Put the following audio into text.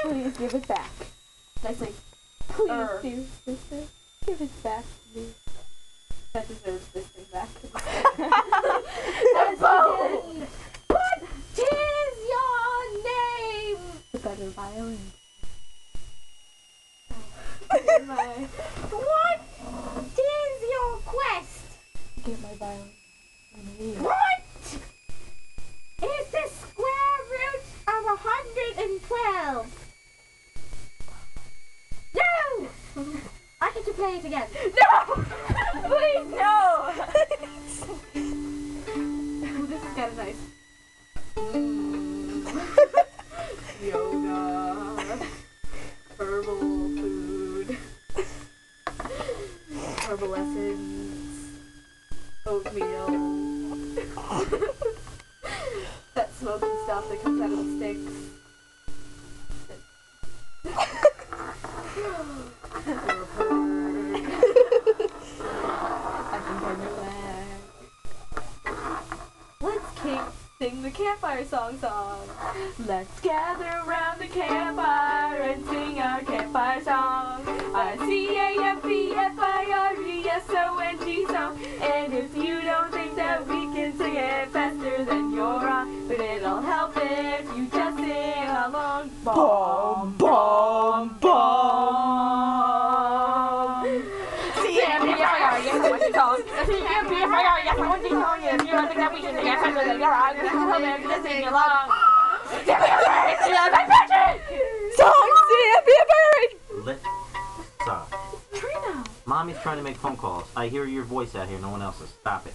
Please give it back. I say, Please do, sister. Give it back to me. that deserves this thing back. Boom! What is your name? The better violin. What is your quest? Get my violin. What is the square root of 112? No! I get to play it again. No! Please, no! This is kind of nice. Yoga. Herbal food. Herbal lessons. Oatmeal. That smoky stuff that comes out of the sticks. I think I know that. Let's sing the campfire song. Let's gather around the campfire and sing our campfire song. CAMPFIRESONG song. And if you don't think that we can sing it faster, then you're wrong. But it'll help if you just sing along. Bom, bom, bom. CAMPFIRESONG song. CAMPFIRESONG song. If you don't think that we can sing it faster, then you're wrong. But it'll help if you just sing along. Song CAMPFIRE. Let stop. Trina. Mommy's trying to make phone calls. I hear your voice out here. No one else's. Stop it.